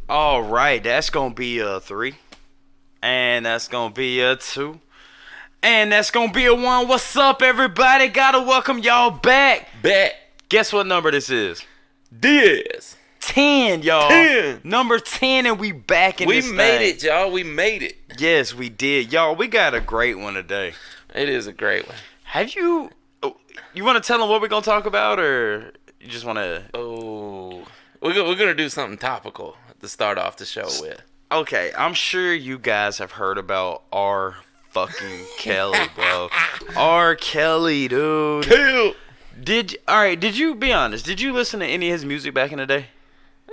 All right, that's gonna be a 3, and that's gonna be a 2, and that's gonna be a 1. What's up, everybody? Gotta welcome y'all back. Bet. Guess what number this is? This. 10, y'all. 10. Number 10, and we back in We this made thing. it, y'all. We made it. Yes, we did, y'all. We got a great one today. It is a great one. Have you? You want to tell them what we're gonna talk about, or you just want to? Oh, we're gonna do something topical to start off the show with. Okay, I'm sure you guys have heard about R. fucking Kelly, bro. R. Kelly, dude. Kill. Did you be honest? Did you listen to any of his music back in the day?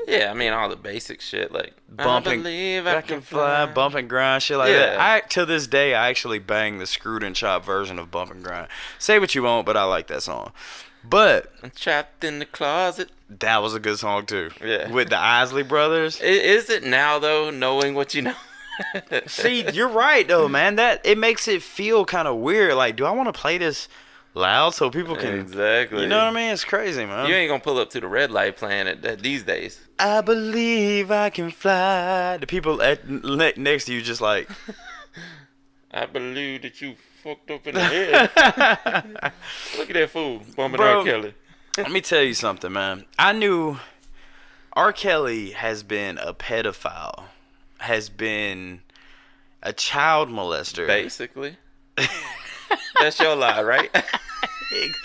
Yeah, I mean all the basic shit like Bump I and believe I can fly, fly. bump and grind, shit like Yeah. that. To this day, I actually bang the screwed and chopped version of Bump and Grind. Say what you want, but I like that song. But I'm trapped in the closet. that was a good song too. Yeah. With the Isley Brothers. Is it now though, knowing what you know? See, you're right though, man. That it makes it feel kind of weird. Like, do I want to play this loud so people can? Exactly. You know what I mean? It's crazy, man. You ain't gonna pull up to the red light playing it these days. I believe I can fly. The people next to you just like. I believe that you fucked up in the head. Look at that fool bumping Bro. R.Kelly. Let me tell you something, man. I knew R. Kelly has been a pedophile, has been a child molester. Basically. That's your lie, right?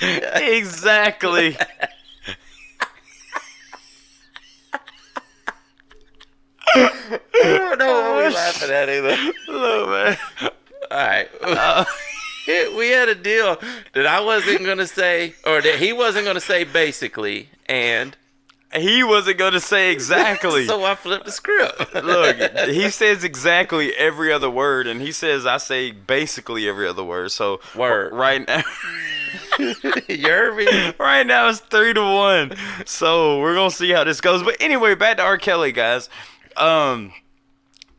Exactly. I don't know what we laughing at either. Look, man. Alright. We had a deal that I wasn't going to say, or that he wasn't going to say basically, and He wasn't going to say exactly. so I flipped the script. Look, he says exactly every other word, and he says I say basically every other word. So Word. right now, You heard me? right now it's 3-1. So we're gonna see how this goes. But anyway, back to R. Kelly, guys. Oh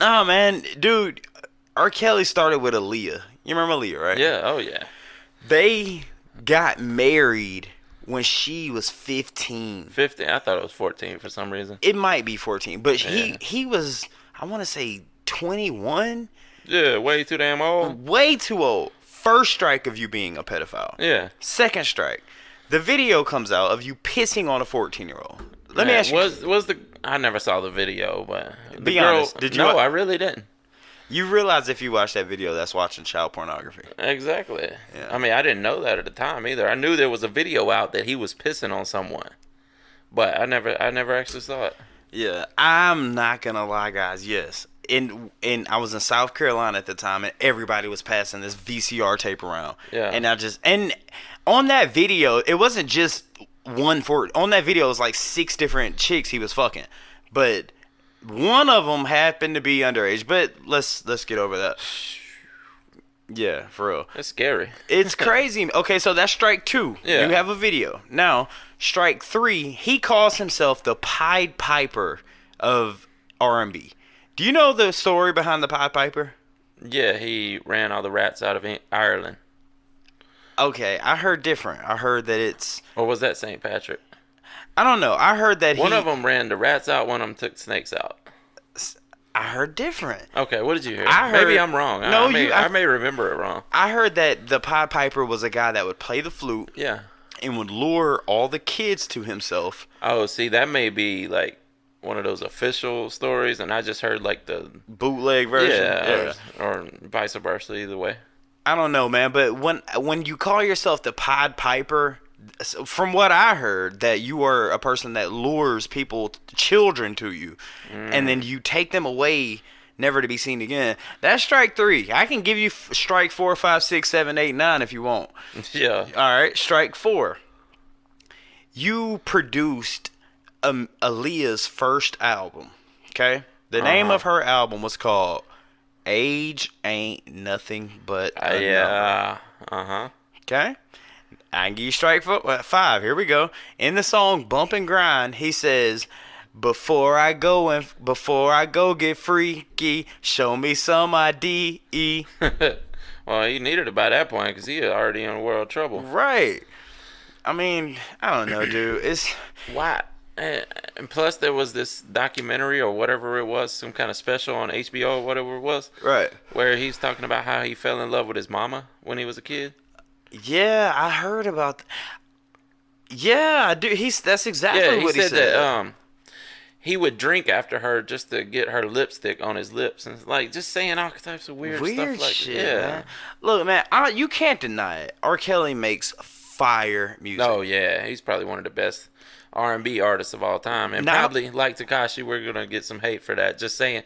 man, dude, R. Kelly started with Aaliyah. You remember Aaliyah, right? Yeah, oh yeah. They got married when she was 15. 15, I thought it was 14 for some reason. It might be 14, but Yeah. he was, I want to say 21. Yeah, way too damn old. Way too old. First strike of you being a pedophile. Yeah. Second strike. The video comes out of you pissing on a 14-year-old. Let me Man, ask you. was the I never saw the video, but the Be girl, honest, did you No, wa- I really didn't. You realize if you watch that video, that's watching child pornography. Exactly. Yeah. I mean, I didn't know that at the time either. I knew there was a video out that he was pissing on someone, but I never actually saw it. Yeah, I'm not gonna lie, guys. Yes, in I was in South Carolina at the time, and everybody was passing this VCR tape around. Yeah. And on that video, it wasn't just on that video, it was like 6 different chicks he was fucking, but one of them happened to be underage. But let's get over that. Yeah, for real. It's scary. It's crazy. Okay, so that's strike 2. Yeah. You have a video. Now, strike 3, he calls himself the Pied Piper of R&B. Do you know the story behind the Pied Piper? Yeah, he ran all the rats out of Ireland. Okay, I heard different. I heard that it's... Or was that St. Patrick? I don't know. I heard that One of them ran the rats out, one of them took snakes out. I heard different. Okay, what did you hear? I heard- Maybe I'm wrong. No, I may remember it wrong. I heard that the Pied Piper was a guy that would play the flute Yeah. and would lure all the kids to himself. Oh, see, that may be like one of those official stories, and I just heard like the Bootleg version. yeah. Or vice versa, either way. I don't know, man, but when you call yourself the Pied Piper, from what I heard, that you are a person that lures children to you, and then you take them away, never to be seen again. That's strike 3. I can give you strike 4, 5, 6, 7, 8, 9 if you want. Yeah. All right, strike 4. You produced Aaliyah's first album. Okay, the name of her album was called "Age Ain't Nothing But a Number." Yeah. Uh-huh. Okay? I can give you strike 5. Here we go. In the song Bump and Grind, he says, before I go get freaky, show me some ID. Well, he needed it by that point because he was already in world trouble. Right. I mean, I don't know, dude. It's Why? And plus, there was this documentary or whatever it was, some kind of special on HBO or whatever it was, Right. where he's talking about how he fell in love with his mama when he was a kid. Yeah, I heard about. Yeah, dude. That's exactly what he said. That he would drink after her just to get her lipstick on his lips, and like just saying all types of weird stuff like shit. yeah. Man. Look, man, you can't deny it. R. Kelly makes fire music. Oh yeah, he's probably one of the best R&B artists of all time, and probably like Tekashi, we're gonna get some hate for that. Just saying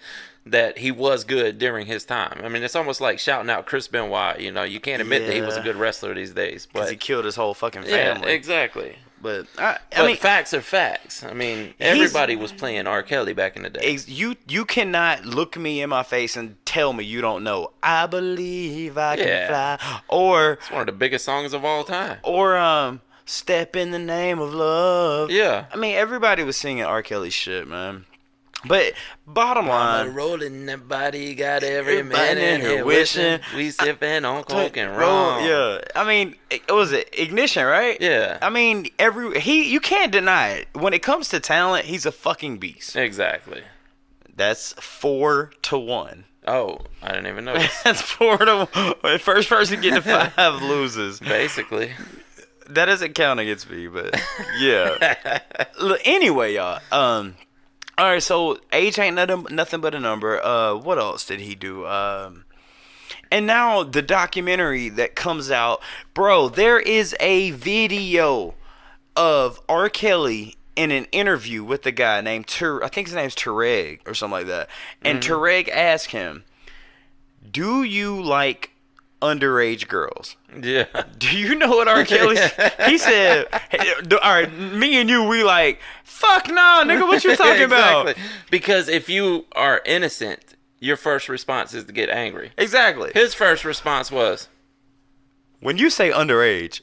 that he was good during his time. I mean, it's almost like shouting out Chris Benoit. You know, you can't admit that he was a good wrestler these days, but he killed his whole fucking family. Yeah, exactly. But I mean, facts are facts. I mean, everybody was playing R. Kelly back in the day. You cannot look me in my face and tell me you don't know I Believe I Can Fly, or it's one of the biggest songs of all time, or Step in the Name of Love. Yeah. I mean, everybody was singing R. Kelly shit, man. But bottom line, rolling that body, got every man in here wishing we sipping on coke and rum. Yeah, I mean, it was Ignition, right? Yeah. I mean, you can't deny it. When it comes to talent, he's a fucking beast. Exactly. That's 4-1. Oh, I didn't even notice. That's 4-1. First person getting to 5 loses. Basically. That doesn't count against me, but yeah. Anyway, y'all. All right, so age ain't nothing but a number. What else did he do? And now the documentary that comes out, bro. There is a video of R. Kelly in an interview with a guy named I think his name's Tarek or something like that. And Tarek asked him, "Do you like underage girls?" Yeah. Do you know what R. Kelly said? He said, hey, all right, me and you, we like, fuck no, nigga, what you talking about? Because if you are innocent, your first response is to get angry. Exactly. His first response was, when you say underage,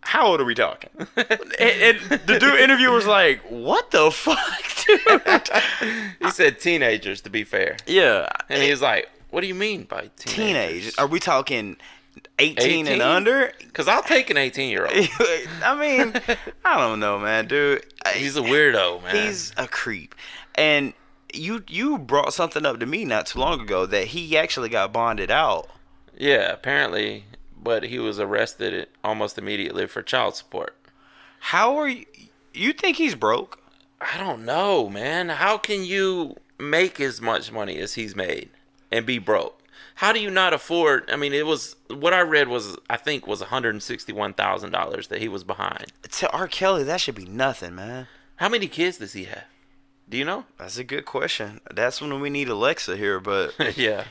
how old are we talking? and the dude interviewer was like, what the fuck, dude? He said teenagers, to be fair. Yeah. And he was like, what do you mean by teenagers? Are we talking 18 and under? Because I'll take an 18-year-old. I mean, I don't know, man, dude. He's a weirdo, man. He's a creep. And you brought something up to me not too long ago that he actually got bonded out. Yeah, apparently, but he was arrested almost immediately for child support. How are you? You think he's broke? I don't know, man. How can you make as much money as he's made and be broke? How do you not afford? I mean, it was what I read was I think was $161,000 that he was behind. To R. Kelly, that should be nothing, man. How many kids does he have? Do you know? That's a good question. That's when we need Alexa here, but yeah.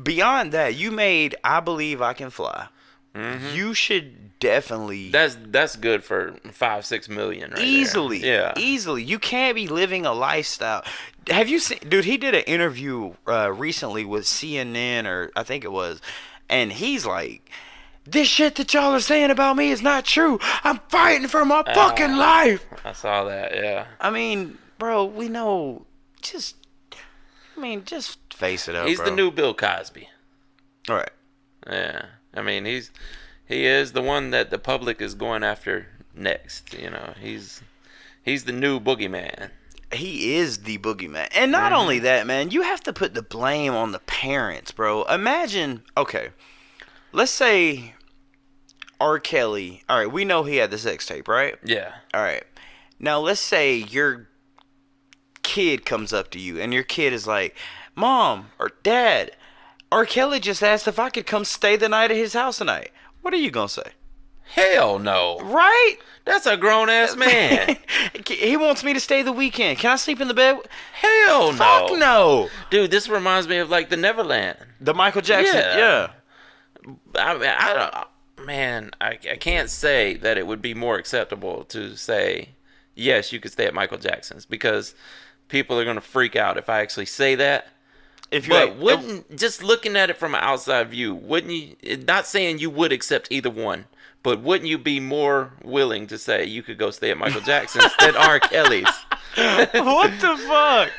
Beyond that, you made I Believe I Can Fly. Mm-hmm. You should definitely. That's good for 5-6 million right easily. There. Yeah, easily. You can't be living a lifestyle. Have you seen, dude? He did an interview recently with CNN, or I think it was, and he's like, "This shit that y'all are saying about me is not true. I'm fighting for my fucking life." I saw that. Yeah. I mean, bro, we know. Just face it up. He's bro. the new Bill Cosby. All right. Yeah. I mean, he is the one that the public is going after next. You know, he's the new boogeyman. He is the boogeyman. And not only that, man, you have to put the blame on the parents, bro. Imagine, okay, let's say R. Kelly, all right, we know he had the sex tape, right? Yeah. All right. Now, let's say your kid comes up to you and your kid is like, Mom or Dad, R. Kelly just asked if I could come stay the night at his house tonight. What are you going to say? Hell no. Right? That's a grown-ass man. He wants me to stay the weekend. Can I sleep in the bed? Hell no. Fuck no. Dude, this reminds me of like the Neverland. The Michael Jackson. Yeah. I can't say that it would be more acceptable to say, yes, you could stay at Michael Jackson's, because people are going to freak out if I actually say that. Just looking at it from an outside view, wouldn't you, not saying you would accept either one, but wouldn't you be more willing to say you could go stay at Michael Jackson's than R. Kelly's? What the fuck?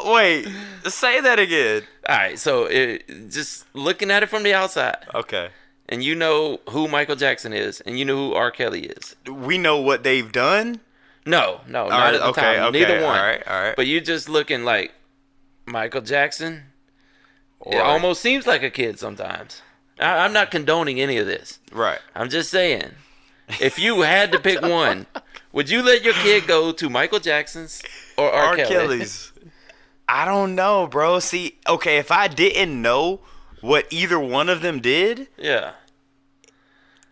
Wait, say that again. All right, so just looking at it from the outside. Okay. And you know who Michael Jackson is, and you know who R. Kelly is. We know what they've done? No, not at the time. Okay, Neither one. All right. But you just looking like Michael Jackson. Or, it almost seems like a kid sometimes. I'm not condoning any of this. Right. I'm just saying, if you had to pick one, would you let your kid go to Michael Jackson's or R. Kelly's? I don't know, bro. See, okay, if I didn't know what either one of them did, yeah,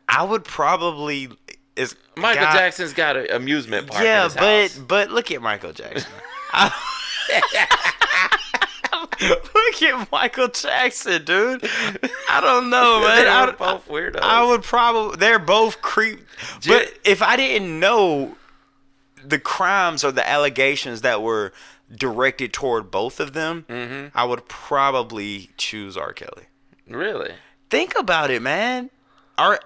I would probably. Michael Jackson's got an amusement park. Yeah, in his house. but look at Michael Jackson. Look at Michael Jackson, dude. I don't know, man. They're both weirdos. I would probably. They're both creep. But if I didn't know the crimes or the allegations that were directed toward both of them, I would probably choose R. Kelly. Really? Think about it, man. R.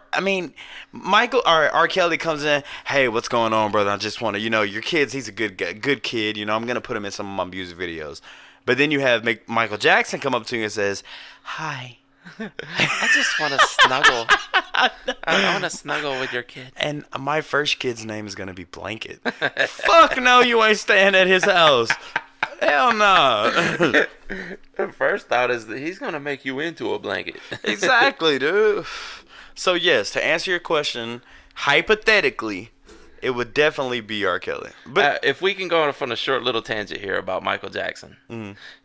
Kelly comes in. Hey, what's going on, brother? I just want to, your kid's. He's a good kid. I'm gonna put him in some of my music videos. But then you have Michael Jackson come up to you and says, "Hi, I just want to snuggle. I want to snuggle with your kid." And my first kid's name is gonna be Blanket. Fuck no, you ain't staying at his house. Hell no. The first thought is that he's gonna make you into a blanket. Exactly, dude. So yes, to answer your question, hypothetically, it would definitely be R. Kelly. But if we can go on a short little tangent here about Michael Jackson.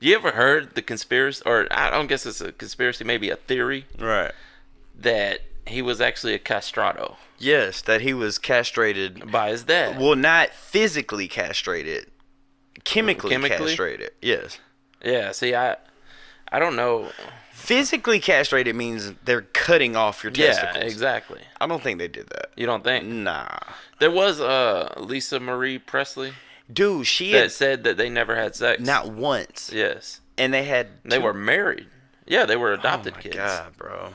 You ever heard the conspiracy, or I don't guess it's a conspiracy, maybe a theory, right, that he was actually a castrato? Yes, that he was castrated by his dad. Well, not physically castrated, chemically castrated. Yes. Yeah. See, I don't know. Physically castrated means they're cutting off your testicles. Yeah, exactly. I don't think they did that. You don't think? Nah. There was Lisa Marie Presley. Dude, said that they never had sex. Not once. Yes. And they were married. Yeah, they were adopted kids. Oh my God, bro.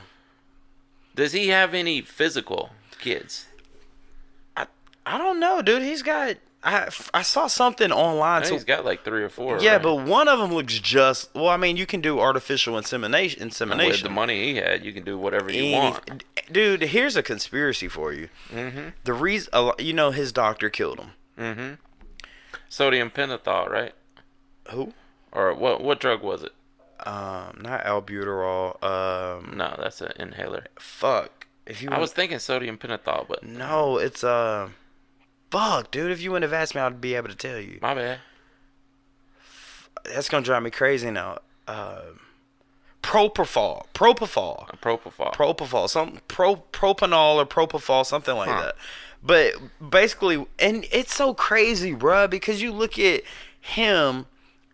Does he have any physical kids? I don't know, dude. He's got. I saw something online. He's got like 3 or 4. Yeah, right? but one of them looks just. Well, I mean, you can do artificial insemination. With the money he had, you can do whatever you want. Dude, here's a conspiracy for you. The reason, his doctor killed him. Sodium pentothal, right? Who? Or what drug was it? Not albuterol. No, that's an inhaler. Fuck. I was thinking sodium pentothal, but no, it's Fuck, dude. If you wouldn't have asked me, I'd be able to tell you. My bad. That's gonna drive me crazy now. Propofol. Some propanol or propofol, something like that. But basically, and it's so crazy, bruh, because you look at him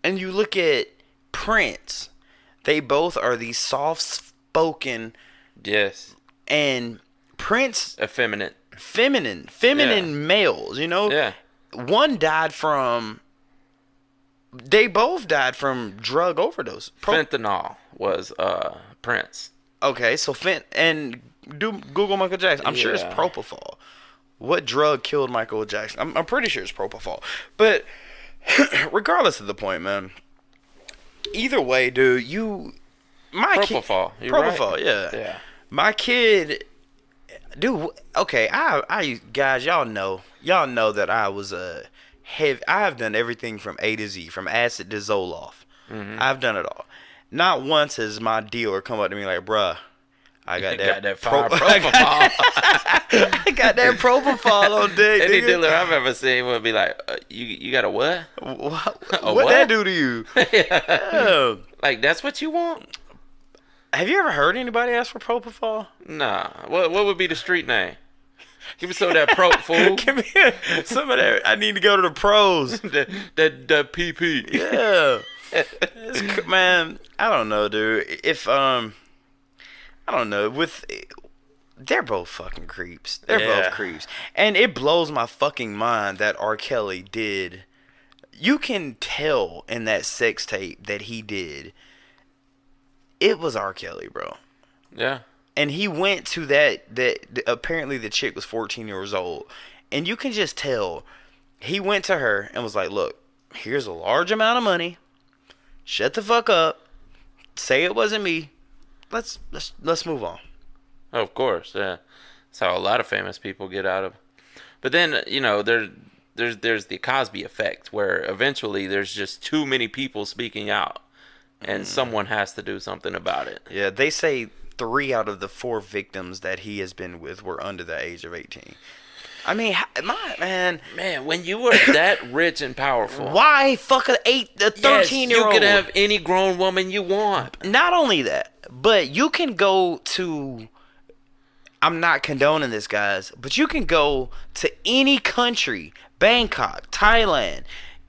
and you look at Prince. They both are these soft-spoken. Yes. And Prince. Effeminate. Feminine males, Yeah. One died from. They both died from drug overdose. Fentanyl was Prince. Okay, so and do Google Michael Jackson. I'm sure it's propofol. What drug killed Michael Jackson? I'm pretty sure it's propofol. But regardless of the point, man. Either way, dude, propofol. Propofol, right. Yeah. My kid. Dude, okay, I guys, y'all know that I was I have done everything from A to Z, from acid to Zoloft. I've done it all. Not once has my dealer come up to me like, bruh, I got that propofol. I got that propofol on deck. Any dealer I've ever seen would be like, you got a what? What that do to you? Yeah. Like, that's what you want? Have you ever heard anybody ask for propofol? Nah. What would be the street name? Give me some of that pro, fool. Give me some of that. I need to go to the pros. that PP. Yeah. Man, I don't know, dude. I don't know. They're both fucking creeps. They're both creeps. And it blows my fucking mind that R. Kelly did. You can tell in that sex tape that he did. It was R. Kelly, bro. Yeah. And he went to that apparently the chick was 14 years old. And you can just tell he went to her and was like, look, here's a large amount of money. Shut the fuck up. Say it wasn't me. Let's move on. Of course, yeah. That's how a lot of famous people get out of. But then, there's the Cosby effect, where eventually there's just too many people speaking out, and someone has to do something about it. Yeah, they say 3 out of the 4 victims that he has been with were under the age of 18. I mean, man, when you are that rich and powerful, why fuck a 13-year-old? You could have any grown woman you want. Not only that, but you can go to. I'm not condoning this, guys, but you can go to any country, Bangkok, Thailand,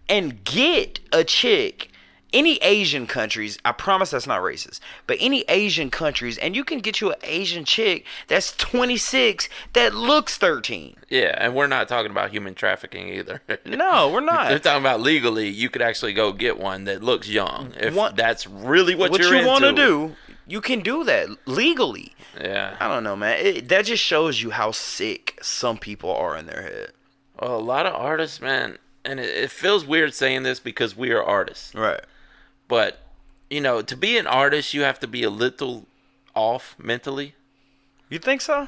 and get a chick. Any Asian countries, I promise that's not racist, but any Asian countries, and you can get you an Asian chick that's 26 that looks 13. Yeah, and we're not talking about human trafficking either. No, we're not. They're talking about legally, you could actually go get one that looks young. If that's really what you're into. want to do, you can do that legally. Yeah. I don't know, man. That just shows you how sick some people are in their head. Well, a lot of artists, man, and it feels weird saying this because we are artists. Right. But, to be an artist, you have to be a little off mentally. You think so?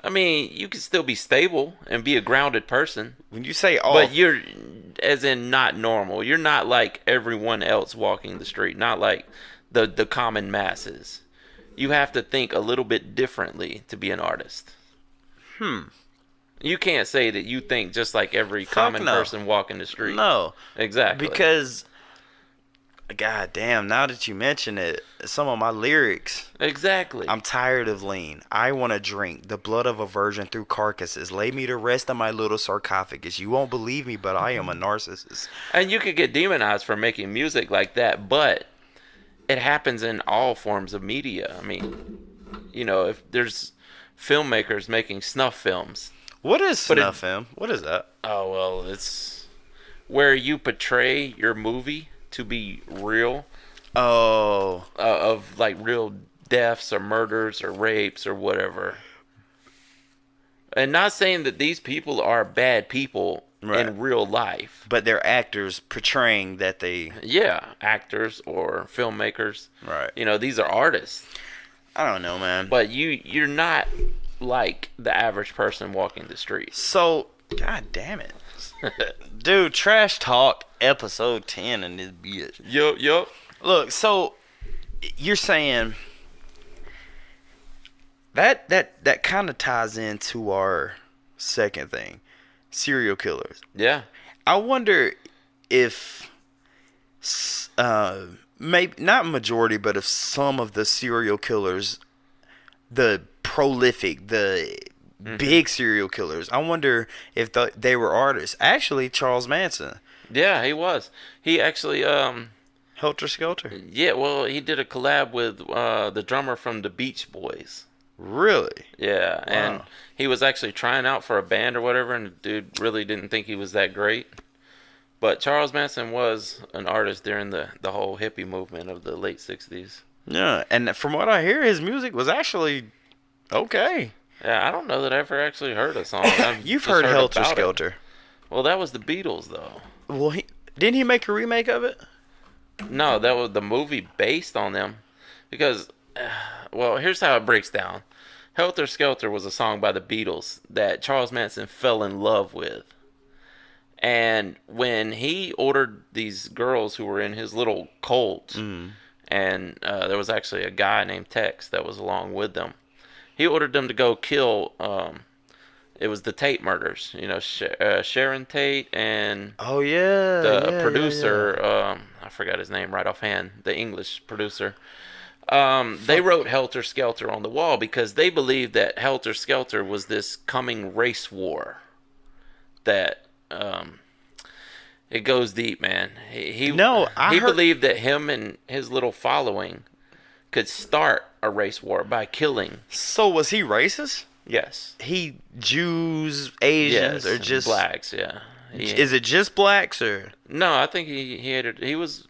I mean, you can still be stable and be a grounded person. When you say off. But you're, as in not normal. You're not like everyone else walking the street. Not like the common masses. You have to think a little bit differently to be an artist. You can't say that you think just like every common person walking the street. No. Exactly. Because, god damn, now that you mention it, some of my lyrics. Exactly. I'm tired of lean. I want to drink the blood of a virgin through carcasses. Lay me to rest in my little sarcophagus. You won't believe me, but I am a narcissist. And you could get demonized for making music like that, but it happens in all forms of media. I mean, if there's filmmakers making snuff films. What is snuff film? What is that? Oh, well, it's where you portray your movie to be real. Oh. Of like real deaths or murders or rapes or whatever. And not saying that these people are bad people in real life. But they're actors portraying that they... Yeah, actors or filmmakers. Right. These are artists. I don't know, man. But you're not like the average person walking the street. So, god damn it. Dude, Trash Talk episode 10 in this bitch. Yup. Look, so you're saying that kind of ties into our second thing, serial killers. Yeah. I wonder if maybe not majority, but if some of the serial killers, the prolific, the big serial killers, I wonder if they were artists. Actually, Charles Manson. Yeah, he was. He actually Helter Skelter. Yeah, well, he did a collab with the drummer from the Beach Boys. Really? Yeah, Wow. and he was actually trying out for a band or whatever, and the dude really didn't think he was that great. But Charles Manson was an artist during the whole hippie movement of the late 60s. Yeah, and from what I hear, his music was actually okay. Yeah, I don't know that I ever actually heard a song. You've heard Helter Skelter. Well, that was the Beatles, though. Well, didn't he make a remake of it? No, that was the movie based on them. Because, well, here's how it breaks down. Helter Skelter was a song by the Beatles that Charles Manson fell in love with. And when he ordered these girls who were in his little cult, and there was actually a guy named Tex that was along with them, he ordered them to go kill, it was the Tate murders, Sharon Tate and the producer, I forgot his name right offhand, the English producer. They wrote Helter Skelter on the wall because they believed that Helter Skelter was this coming race war that it goes deep, man. He believed that him and his little following could start a race war by killing. So was he racist? Yes. He Jews, Asians, or just blacks? Yeah. Is it just blacks or? No, I think he was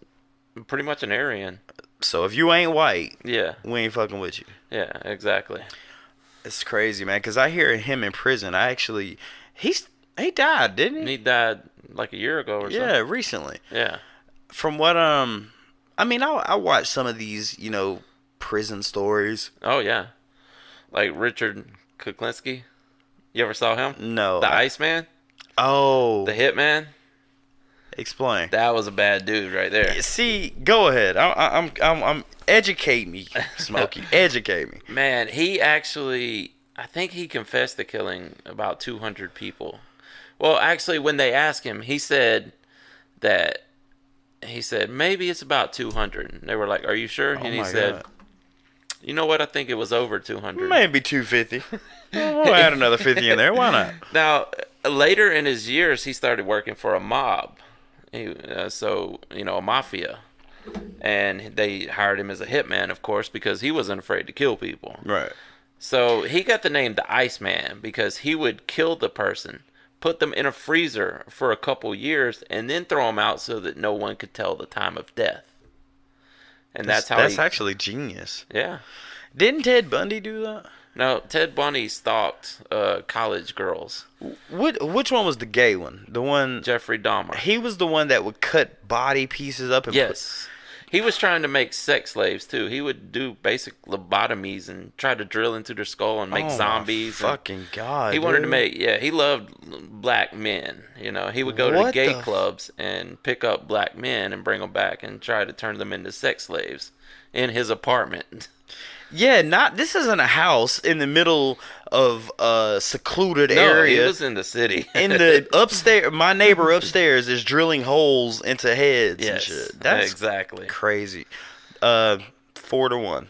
pretty much an Aryan. So if you ain't white, yeah, we ain't fucking with you. Yeah, exactly. It's crazy, man. Because I hear him in prison. He died, didn't he? He died like a year ago or something. Yeah, recently. Yeah. From what I mean, I watched some of these, prison stories. Oh yeah, like Richard Kuklinski. You ever saw him? No. The Iceman. Oh. The hitman. Explain. That was a bad dude right there. See, go ahead. I'm educate me, Smokey. Educate me. Man, he actually, I think he confessed to killing about 200 people. Well, actually, when they asked him, he said maybe it's about 200. And they were like, "Are you sure?" And he said, "You know what? I think it was over 200. Maybe 250. We'll add another 50 in there. Why not?" Now, later in his years, he started working for a mob. A mafia. And they hired him as a hitman, of course, because he wasn't afraid to kill people. Right. So he got the name the Iceman because he would kill the person, put them in a freezer for a couple years, and then throw them out so that no one could tell the time of death. And that's actually genius. Yeah. Didn't Ted Bundy do that? No, Ted Bundy stalked college girls. Which one was the gay one? The one Jeffrey Dahmer. He was the one that would cut body pieces up and He was trying to make sex slaves too. He would do basic lobotomies and try to drill into their skull and make zombies. Fucking God. He wanted to make he loved black men. He would go to the gay clubs and pick up black men and bring them back and try to turn them into sex slaves in his apartment. Yeah, this isn't a house in the middle of a secluded area. No, he was in the city. In the upstairs, my neighbor upstairs is drilling holes into heads and shit. That's exactly crazy. 4-1.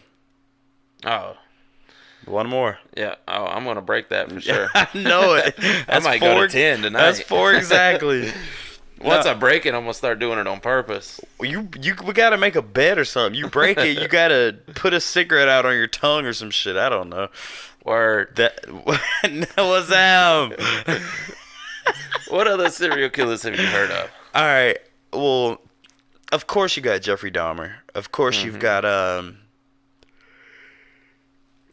Oh. One more. Yeah. Oh, I'm gonna break that for sure. I know it. I might go to 10 tonight. That's 4 exactly. Once I break it, I'm gonna start doing it on purpose. We gotta make a bet or something. You break it, you gotta put a cigarette out on your tongue or some shit. I don't know. Word. What's that? What other serial killers have you heard of? All right. Well, of course you got Jeffrey Dahmer. Of course you've got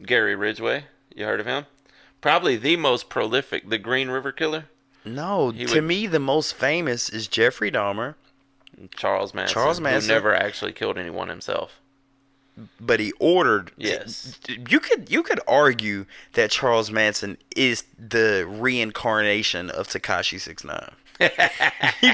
Gary Ridgway. You heard of him? Probably the most prolific, the Green River Killer. No, to me the most famous is Jeffrey Dahmer. Charles Manson. Who never actually killed anyone himself. But he ordered. Yes. You could argue that Charles Manson is the reincarnation of Tekashi 6ix9ine. you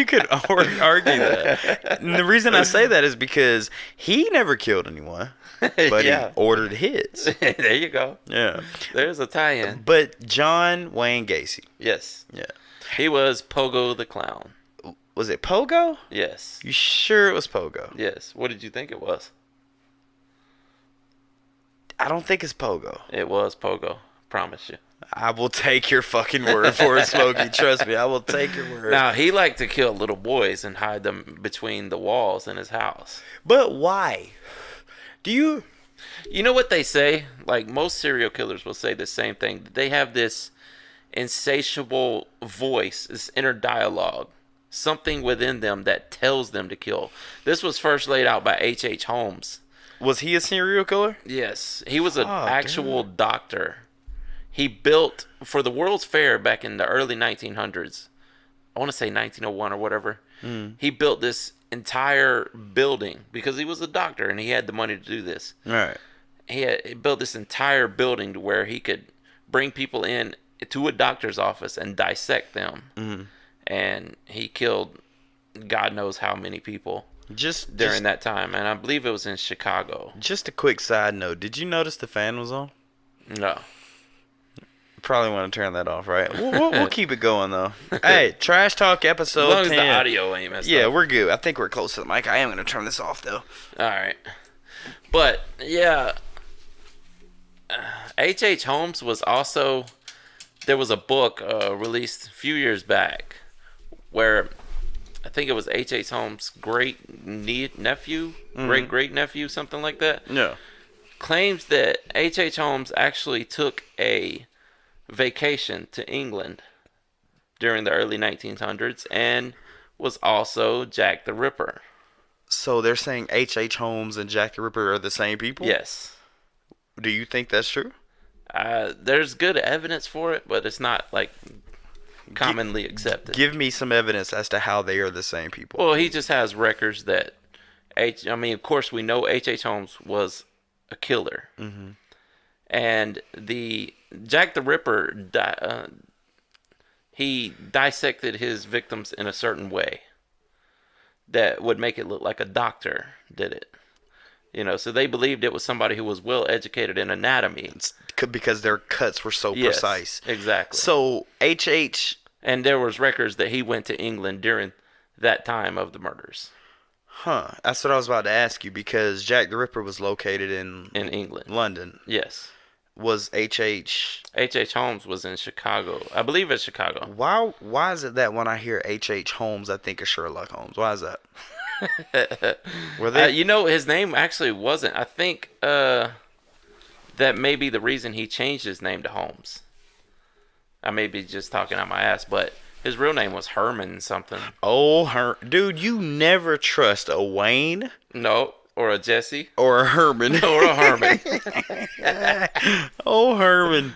could argue that. And the reason I say that is because he never killed anyone. But he ordered hits. There you go. Yeah. There's a tie-in. But John Wayne Gacy. Yes. Yeah. He was Pogo the Clown. Was it Pogo? Yes. You sure it was Pogo? Yes. What did you think it was? I don't think it's Pogo. It was Pogo. Promise you. I will take your fucking word for it, Smokey. Trust me, I will take your word. Now, he liked to kill little boys and hide them between the walls in his house. But why? You know what they say? Like, most serial killers will say the same thing. They have this insatiable voice, this inner dialogue, something within them that tells them to kill. This was first laid out by H.H. Holmes. Was he a serial killer? Yes. He was an actual doctor. He built, for the World's Fair back in the early 1900s, I want to say 1901 or whatever, he built this entire building because he was a doctor and he had the money to do this. Right. He built this entire building to where he could bring people in to a doctor's office and dissect them. And he killed God knows how many people during that time. And I believe it was in Chicago. Just a quick side note. Did you notice the fan was on? No. Probably want to turn that off, right? We'll keep it going, though. Hey, Trash Talk episode 10. As long as the audio ain't messed up. Yeah, we're good. I think we're close to the mic. I am going to turn this off, though. All right. But, yeah, H.H. Holmes was also... There was a book released a few years back where I think it was H.H. Holmes' great-nephew, great-great-nephew, something like that. Yeah. Claims that H.H. Holmes actually took a vacation to England during the early 1900s and was also Jack the Ripper. So they're saying H.H. Holmes and Jack the Ripper are the same people? Yes. Do you think that's true? There's good evidence for it, but it's not like commonly accepted. Give me some evidence as to how they are the same people. Well, he just has records that of course we know H.H. Holmes was a killer. And the Jack the Ripper he dissected his victims in a certain way that would make it look like a doctor did it. So they believed it was somebody who was well educated in anatomy. Because their cuts were so precise. Exactly. So H.H. And there was records that he went to England during that time of the murders. Huh. That's what I was about to ask you, because Jack the Ripper was located in England. London. Yes. Was H.H. Holmes was in Chicago. I believe it's Chicago. Why is it that when I hear H.H. Holmes, I think of Sherlock Holmes? Why is that? Were they... his name actually wasn't. I think that may be the reason he changed his name to Holmes. I may be just talking out my ass, but his real name was Herman something. Oh, dude, you never trust a Wayne. No, or a Jesse. Or a Herman. Or a Herman. Oh, Herman.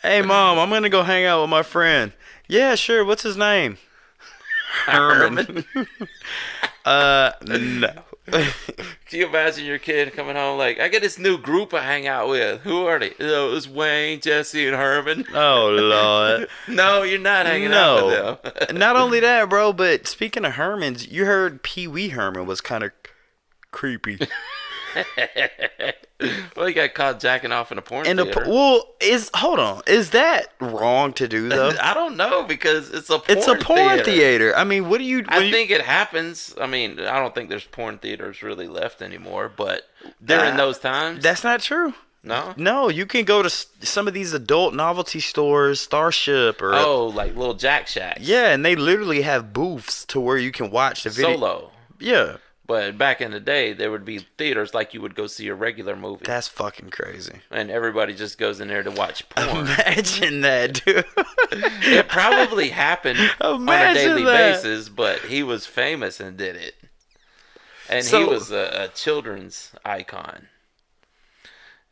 Hey, Mom, I'm going to go hang out with my friend. Yeah, sure. What's his name? Herman. No. Can you imagine your kid coming home like, I got this new group I hang out with. Who are they? Oh, it was Wayne, Jesse, and Herman. Oh, Lord. No, you're not hanging out with them. Not only that, bro, but speaking of Hermans, you heard Pee Wee Herman was kind of creepy. Well, he got caught jacking off in a porn theater. Hold on. Is that wrong to do, though? I don't know, because it's a porn theater. I mean, what do you... I think it happens. I mean, I don't think there's porn theaters really left anymore, but during those times... That's not true. No? No, you can go to some of these adult novelty stores, Starship, or... Oh, like little Jack Shacks. Yeah, and they literally have booths to where you can watch the video. Solo. Yeah. But back in the day, there would be theaters like you would go see a regular movie. That's fucking crazy. And everybody just goes in there to watch porn. Imagine that, dude. It probably happened on a daily basis, but he was famous and did it. And he was a children's icon.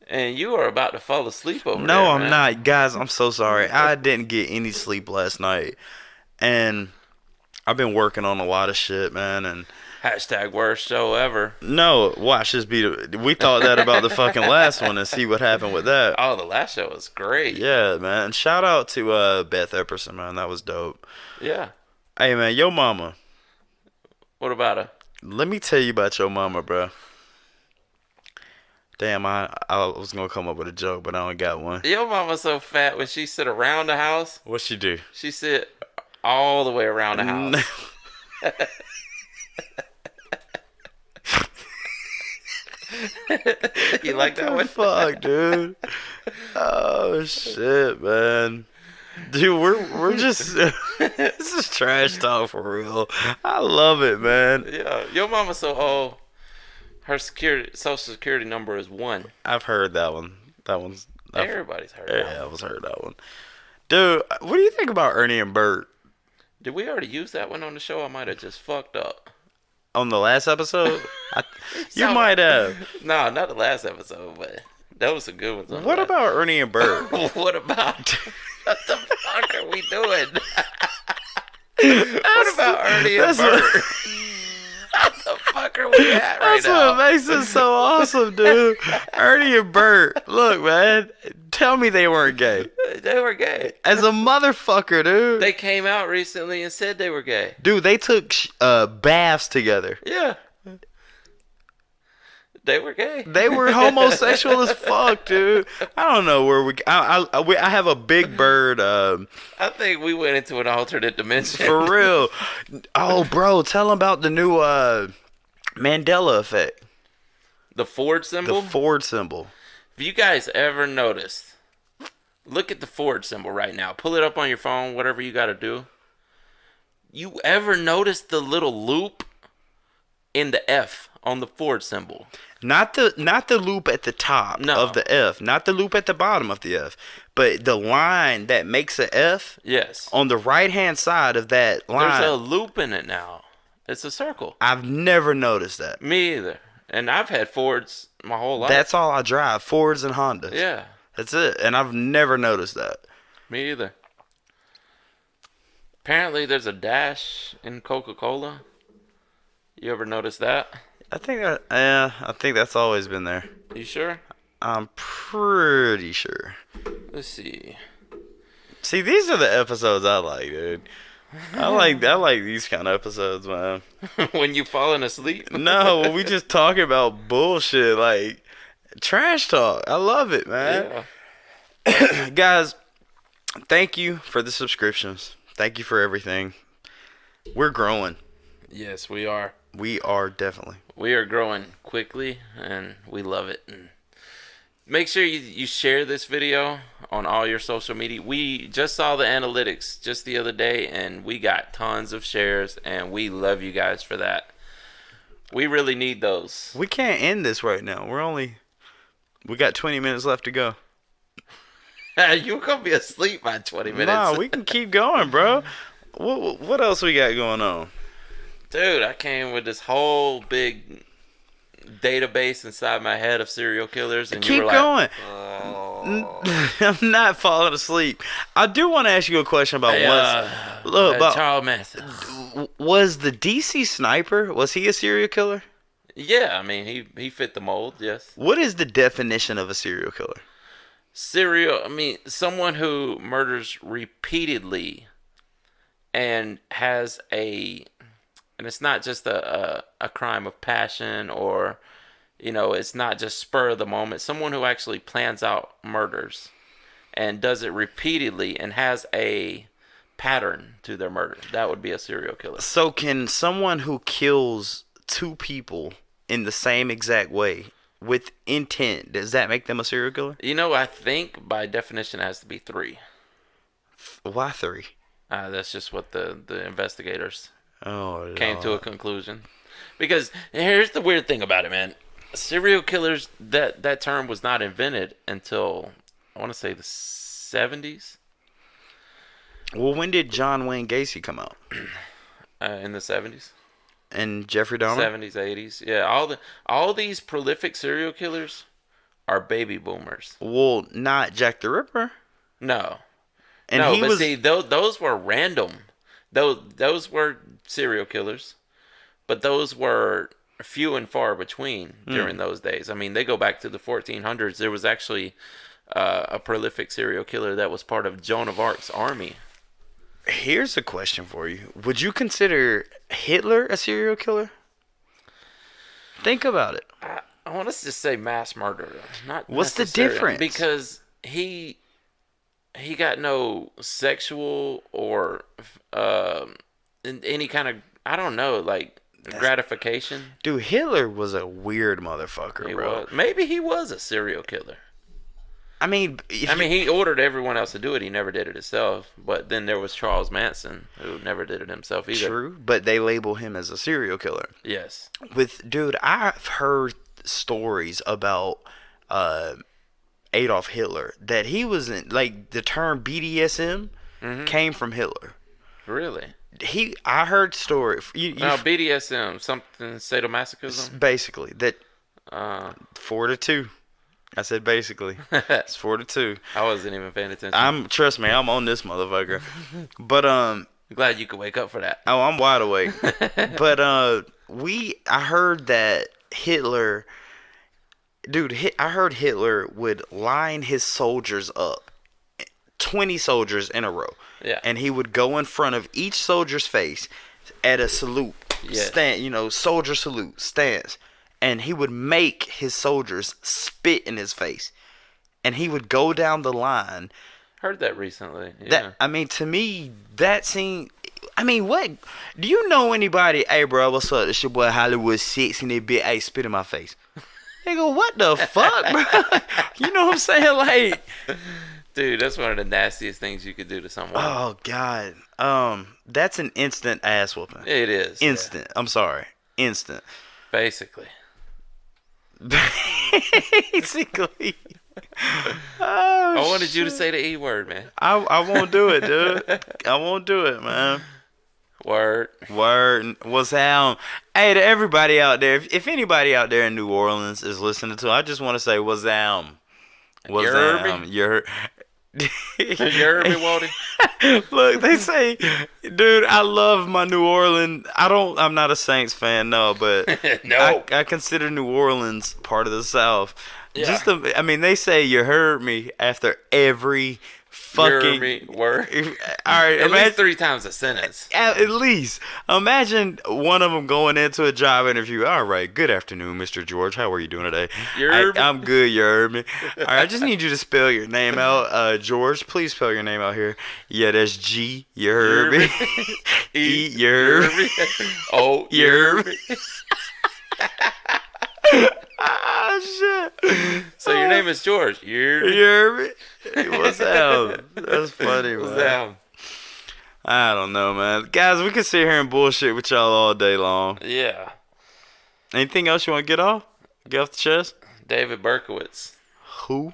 And you are about to fall asleep over there. No, I'm not. Guys, I'm so sorry. I didn't get any sleep last night. And I've been working on a lot of shit, man, and... Hashtag worst show ever. No, watch this be. We thought that about the fucking last one and see what happened with that. Oh, the last show was great. Yeah, man. Shout out to Beth Epperson, man. That was dope. Yeah. Hey, man, yo mama. What about her? Let me tell you about your mama, bro. Damn, I was going to come up with a joke, but I don't got one. Your mama's so fat when she sit around the house. What'd she do? She sit all the way around the house. You like that one? Fuck, dude. Oh shit, man. Dude, we're just this is trash talk for real. I love it, man. Yeah, your mama's so old. Her social security number is 1. I've heard that one. Everybody's heard that. Yeah, I've heard that one. Dude, what do you think about Ernie and Bert? Did we already use that one on the show? I might have just fucked up. On the last episode? You might have. No, not the last episode, but that was a good one. What about Ernie and Bert? What about... What the fuck are we doing? What about Ernie and Bert? What the fuck are we at right now? That's what makes it so awesome, dude. Ernie and Bert. Look, man. Tell me they weren't gay. They were gay. As a motherfucker, dude. They came out recently and said they were gay. Dude, they took baths together. Yeah. They were gay. They were homosexual as fuck, dude. I don't know where I have a big bird. I think we went into an alternate dimension. For real. Oh, bro, tell them about the new Mandela effect. The Ford symbol? The Ford symbol. Have you guys ever noticed? Look at the Ford symbol right now. Pull it up on your phone, whatever you got to do. You ever notice the little loop in the F on the Ford symbol? Not the loop at the top of the F, not the loop at the bottom of the F, but the line that makes a F. Yes. On the right-hand side of that line. There's a loop in it now. It's a circle. I've never noticed that. Me either. And I've had Fords my whole life. That's all I drive, Fords and Hondas. Yeah. That's it. And I've never noticed that. Me either. Apparently there's a dash in Coca-Cola. You ever notice that? I think that's always been there. You sure? I'm pretty sure. Let's see. See, these are the episodes I like, dude. I like these kind of episodes, man. When you falling asleep? No, we just talking about bullshit, like trash talk. I love it, man. Yeah. Guys, thank you for the subscriptions. Thank you for everything. We're growing. Yes, we are. We are definitely. We are growing quickly, and we love it. And make sure you share this video on all your social media. We just saw the analytics just the other day, and we got tons of shares, and we love you guys for that. We really need those. We can't end this right now. We got 20 minutes left to go. You're going to be asleep by 20 minutes. Nah, we can keep going, bro. What else we got going on? Dude, I came with this whole big database inside my head of serial killers, and keep you were going. Like, I'm not falling asleep. I do want to ask you a question about Charles Manson. Was the DC sniper? Was he a serial killer? Yeah, I mean he fit the mold. Yes. What is the definition of a serial killer? Someone who murders repeatedly and has and it's not just a crime of passion, or it's not just spur of the moment. Someone who actually plans out murders and does it repeatedly and has a pattern to their murder. That would be a serial killer. So can someone who kills two people in the same exact way with intent, does that make them a serial killer? I think by definition it has to be 3. Why 3? That's just what the investigators came to a conclusion. Because here's the weird thing about it, man. Serial killers, that term was not invented until, I want to say, the 70s. Well, when did John Wayne Gacy come out? In the 70s. And Jeffrey Dahmer? 70s, 80s. Yeah, all these prolific serial killers are baby boomers. Well, not Jack the Ripper. No. And see, those were random. Those were serial killers, but those were few and far between during those days. I mean, they go back to the 1400s. There was actually a prolific serial killer that was part of Joan of Arc's army. Here's a question for you. Would you consider Hitler a serial killer? Think about it. I want us to say mass murderer. What's the difference? Because he got no sexual or any kind of, I don't know, like gratification. Dude, Hitler was a weird motherfucker, bro. Maybe he was a serial killer. I mean, he ordered everyone else to do it. He never did it himself. But then there was Charles Manson, who never did it himself either. True, but they label him as a serial killer. Yes. Dude, I've heard stories about Adolf Hitler that he was in, like, the term BDSM came from Hitler. Really? I heard story. BDSM, something sadomasochism. Basically, that 4-2. I said basically. It's 4-2. I wasn't even paying attention. Trust me, I'm on this motherfucker. But I'm glad you could wake up for that. Oh, I'm wide awake. But I heard that Hitler, dude, I heard Hitler would line his soldiers up, 20 soldiers in a row. Yeah. And he would go in front of each soldier's face at a salute. Yes. Stand, soldier salute, stance. And he would make his soldiers spit in his face. And he would go down the line. Heard that recently. Yeah. To me, that scene. What? Do you know anybody? Hey, bro, what's up? It's your boy Hollywood 6 and they bit, hey, spit in my face. They go, what the fuck, bro? You know what I'm saying? Like, dude, that's one of the nastiest things you could do to someone. Oh, God. That's an instant ass whooping. It is. Instant. Yeah. I'm sorry. Instant. Basically. Basically. I wanted you to say the E word, man. I won't do it, dude. I won't do it, man. Word. What's down? Hey, to everybody out there, if anybody out there in New Orleans is listening to, I just want to say what's down. What's down? You heard me, Waldy? Look, they say, dude, I love my New Orleans. I'm not a Saints fan, no, but no. I consider New Orleans part of the South. Yeah. They say you heard me after every fucking word. All right, At least 3 times a sentence. At least imagine one of them going into a job interview. All right, good afternoon, Mr. George. How are you doing today? I'm good. You heard me. All right, I just need you to spell your name out. George, please spell your name out here. Yeah, that's G. You heard me. E. You heard me. O. You heard me. Ah, shit. So your name is George. You heard me? Hey, what's up? That's funny, man. What's up? I don't know, man. Guys, we can sit here and bullshit with y'all all day long. Yeah. Anything else you want to get off? Get off the chest? David Berkowitz. Who?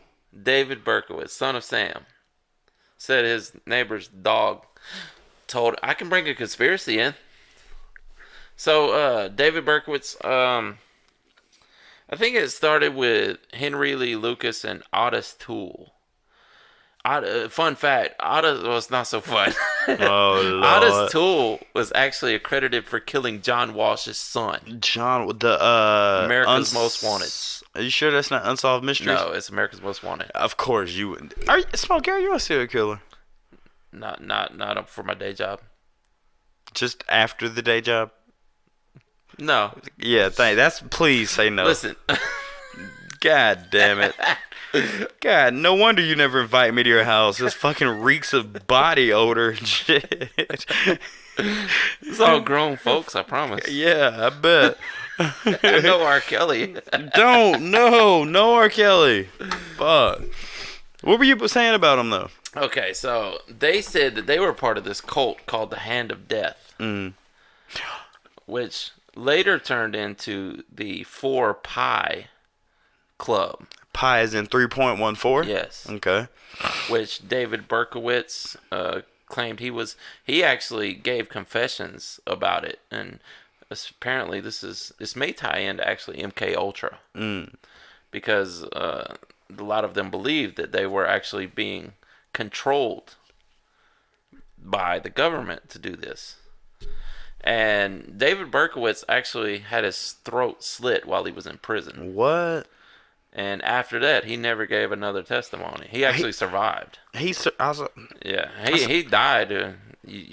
Oh, Lord. Otis Toole was actually accredited for killing John Walsh's son. America's Most Wanted. Are you sure that's not Unsolved Mysteries? No, it's America's Most Wanted. Of course you would. Are you a serial killer? Not up for my day job. Just after the day job? No. Yeah, please say no. Listen. God damn it. God, no wonder you never invite me to your house. This fucking reeks of body odor and shit. It's all grown folks, I promise. Yeah, I bet. I know R.Kelly. No R.Kelly. Fuck. What were you saying about him, though? Okay, so they said that they were part of this cult called the Hand of Death. Which later turned into the 4 Pi Club. Pi is in 3.14? Yes. Okay. Which David Berkowitz claimed he actually gave confessions about it, and apparently this may tie into actually MK Ultra. Because a lot of them believed that they were actually being controlled by the government to do this. And David Berkowitz actually had his throat slit while he was in prison. What? And after that, he never gave another testimony. He actually survived. He died a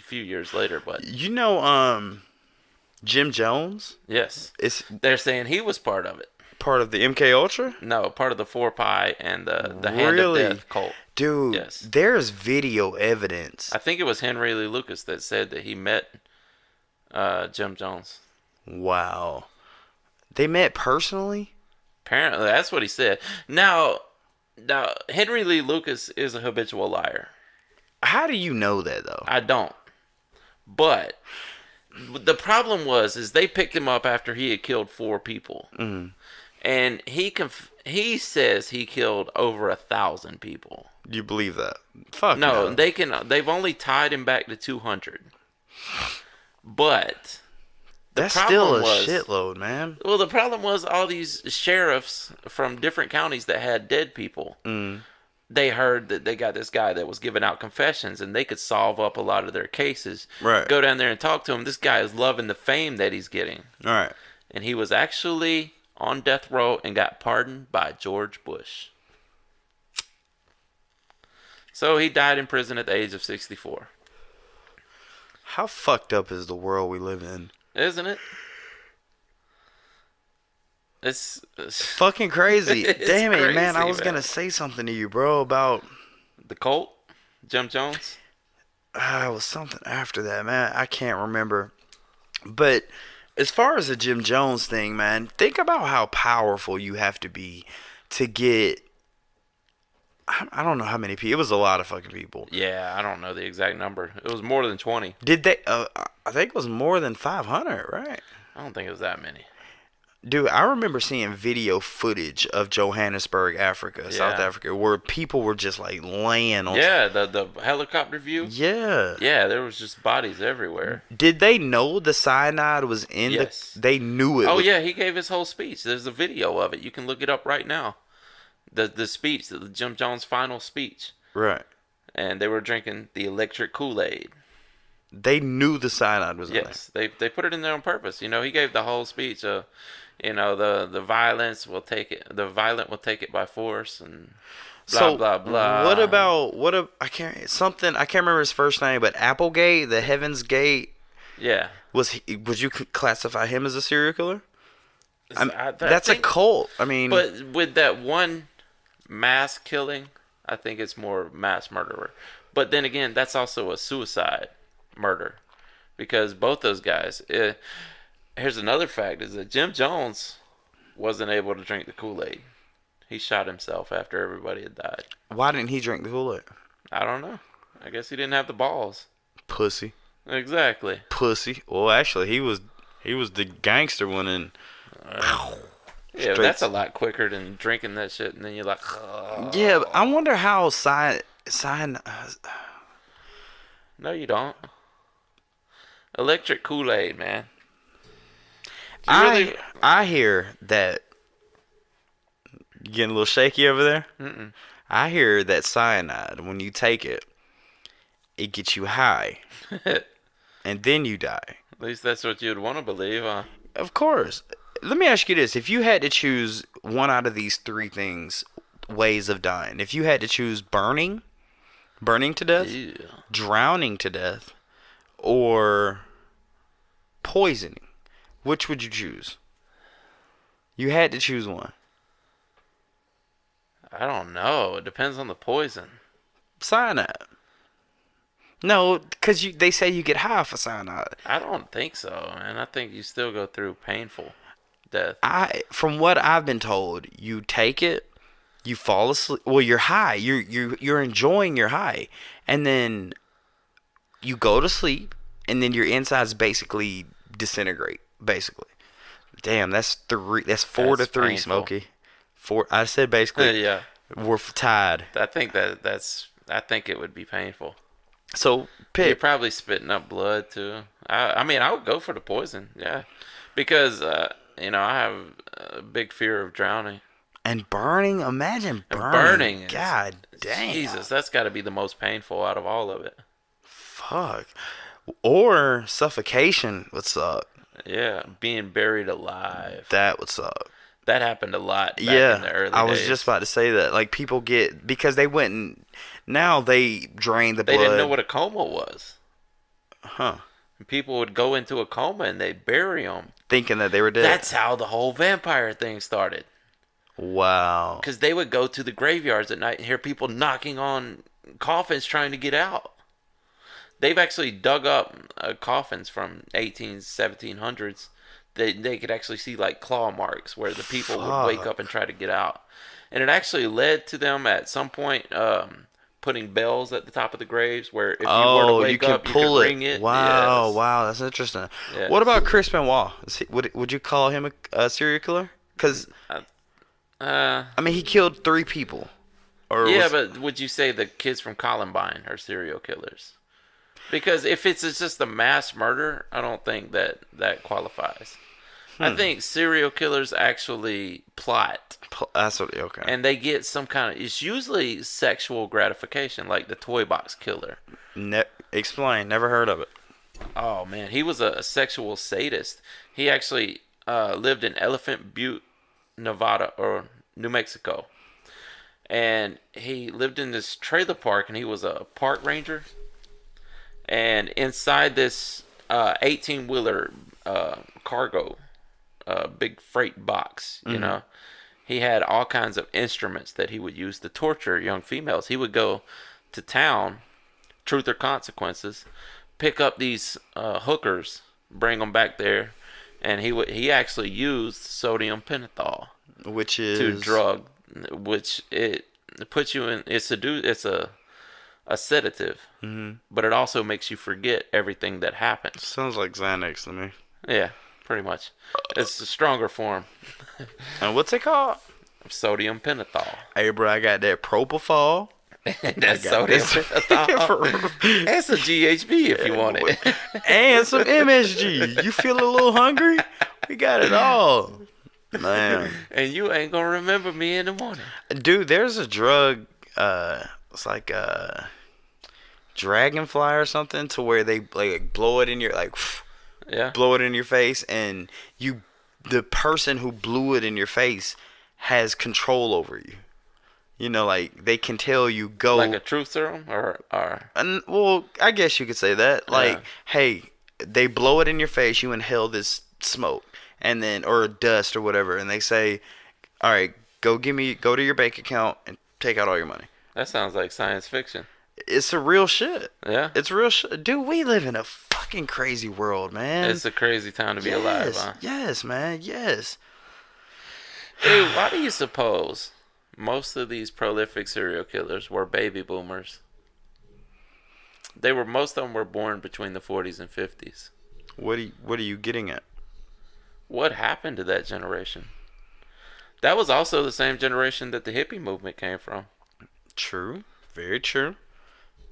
few years later, but Jim Jones? Yes. They're saying he was part of it. Part of the MK Ultra? No, part of the 4 Pi and the Hand of Death cult. Dude, yes. There's video evidence. I think it was Henry Lee Lucas that said that he met Jim Jones. Wow. They met personally? Apparently, that's what he said. Now, Henry Lee Lucas is a habitual liar. How do you know that, though? I don't. But the problem is they picked him up after he had killed 4 people. Mm-hmm. And he says he killed over 1,000 people. Do you believe that? Fuck no. They've only tied him back to 200. But that's still a shitload, man. Well, the problem was all these sheriffs from different counties that had dead people. They heard that they got this guy that was giving out confessions, and they could solve up a lot of their cases. Right. Go down there and talk to him. This guy is loving the fame that he's getting. All right. And he was actually on death row and got pardoned by George Bush. So he died in prison at the age of 64. How fucked up is the world we live in? Isn't it? It's fucking crazy. Damn it, crazy, man. I was going to say something to you, bro, about the cult? Jim Jones? It was something after that, man. I can't remember. But as far as the Jim Jones thing, man, think about how powerful you have to be to get... I don't know how many people. It was a lot of fucking people. Yeah, I don't know the exact number. It was more than 20. Did they... I think it was more than 500, right? I don't think it was that many. Dude, I remember seeing video footage of Johannesburg, Africa, South Africa, where people were just like laying on... Yeah, the helicopter view. Yeah. Yeah, there was just bodies everywhere. Did they know the cyanide was in They knew it. Oh, yeah, he gave his whole speech. There's a video of it. You can look it up right now. The speech, the Jim Jones' final speech. Right. And they were drinking the electric Kool-Aid. They knew the cyanide was in there. Yes, they put it in there on purpose. You know, he gave the whole speech. The violence will take it. The violent will take it by force. And Blah blah blah. What about I can't remember his first name, but Applegate, the Heaven's Gate. Yeah. Would you classify him as a serial killer? That's a cult. I mean, but with that one mass killing, I think it's more mass murderer. But then again, that's also a suicide murder, because both those guys. Here's another fact: is that Jim Jones wasn't able to drink the Kool-Aid. He shot himself after everybody had died. Why didn't he drink the Kool-Aid? I don't know. I guess he didn't have the balls. Pussy. Exactly. Pussy. Well, actually, he was the gangster one, and yeah, that's a lot quicker than drinking that shit, and then you're like, oh. Yeah, but I wonder how No, you don't. Electric Kool-Aid, man. I hear that. You getting a little shaky over there? Mm-mm. I hear that cyanide, when you take it, it gets you high, and then you die. At least that's what you'd want to believe, huh? Of course. Let me ask you this: if you had to choose one out of these three ways of dying, if you had to choose burning to death, drowning to death, or poisoning, which would you choose? You had to choose one. I don't know. It depends on the poison. Cyanide. No, because they say you get high for cyanide. I don't think so, man. I think you still go through painful death. From what I've been told, you take it, you fall asleep. Well, you're high. You're enjoying your high, and then you go to sleep, and then your insides basically disintegrate. Basically, damn, that's 4 to 3, painful. Smokey. 4. I said basically. Yeah. We're tied. I think that's. I think it would be painful. So, you're probably spitting up blood too. I mean, I would go for the poison, yeah, because I have a big fear of drowning and burning. Imagine burning. God damn, Jesus, that's got to be the most painful out of all of it. Fuck, or suffocation would suck. Yeah, being buried alive. That would suck. That happened a lot back in the early days. I was just about to say that. Like, people get... Because they went and... Now they drain the blood. They didn't know what a coma was. Huh. People would go into a coma and they'd bury them. Thinking that they were dead. That's how the whole vampire thing started. Wow. Because they would go to the graveyards at night and hear people knocking on coffins trying to get out. They've actually dug up coffins from 1700s. They could actually see like claw marks where the people would wake up and try to get out. And it actually led to them at some point putting bells at the top of the graves where if you were to wake up, you could ring it. Wow, yes. Wow, that's interesting. Yes. What about Chris Benoit? Would you call him a serial killer? Because, I mean, he killed 3 people. But would you say the kids from Columbine are serial killers? Because if it's just a mass murder, I don't think that qualifies. I think serial killers actually plot. That's what, okay. And they get some kind of... It's usually sexual gratification, like the Toy Box Killer. Explain. Never heard of it. Oh, man. He was a sexual sadist. He actually lived in Elephant Butte, Nevada, or New Mexico. And he lived in this trailer park, and he was a park ranger. And inside this 18-wheeler cargo, big freight box, you know, he had all kinds of instruments that he would use to torture young females. He would go to town, Truth or Consequences, pick up these hookers, bring them back there, and he actually used sodium pentothal, which is to drug, which it puts you in. It's a sedative, but it also makes you forget everything that happened. Sounds like Xanax to me. Yeah, pretty much. It's a stronger form. And what's it called? Sodium pentothal. Hey, bro, I got that propofol. That's sodium pentothal. And some GHB if you want it. And some MSG. You feel a little hungry? We got it all. Man. And you ain't gonna remember me in the morning. Dude, there's a drug, it's like dragonfly or something, to where they like blow it in your blow it in your face, and the person who blew it in your face has control over you. You know, like they can tell you go like a truth serum or well, I guess you could say that. Like, yeah. hey, they blow it in your face, you inhale this smoke and then or dust or whatever, and they say, "All right, go to your bank account and take out all your money." That sounds like science fiction. It's a real shit. Yeah. It's real shit. Dude, we live in a fucking crazy world, man. It's a crazy time to be alive, huh? Yes, man. Yes. Dude, why do you suppose most of these prolific serial killers were baby boomers? Most of them were born between the 40s and 50s. What are you getting at? What happened to that generation? That was also the same generation that the hippie movement came from. True. Very true.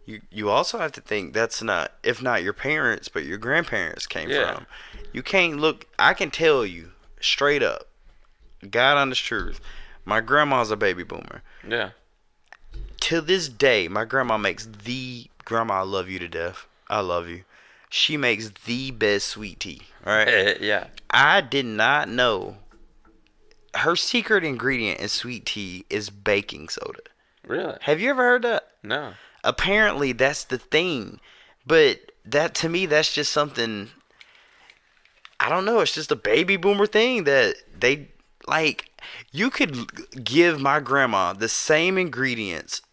You also have to think that's not, if not your parents, but your grandparents came from. You can't look, I can tell you straight up, God honest truth, my grandma's a baby boomer. Yeah. To this day, my grandma grandma, I love you to death. I love you. She makes the best sweet tea. All right? Yeah. I did not know her secret ingredient in sweet tea is baking soda. Really? Have you ever heard that? No. Apparently, that's the thing. But that, to me, that's just something, I don't know. It's just a baby boomer thing that they, like, you could give my grandma the same ingredients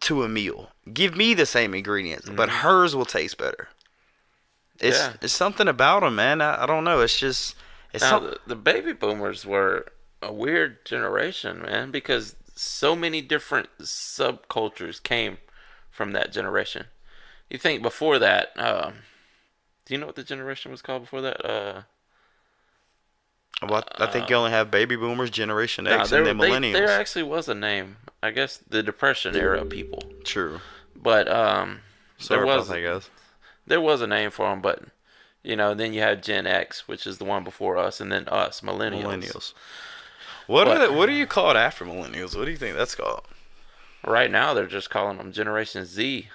to a meal. Give me the same ingredients, but hers will taste better. It's something about them, man. I don't know. It's just... the baby boomers were a weird generation, man, because so many different subcultures came from that generation. You think before that, do you know what the generation was called before that? Well, I think you only have baby boomers, Generation X, and then millennials. There actually was a name. I guess the Depression era people. True. But there was a name for them, but then you had Gen X, which is the one before us, and then us, millennials. What are you called after millennials? What do you think that's called? Right now, they're just calling them Generation Z.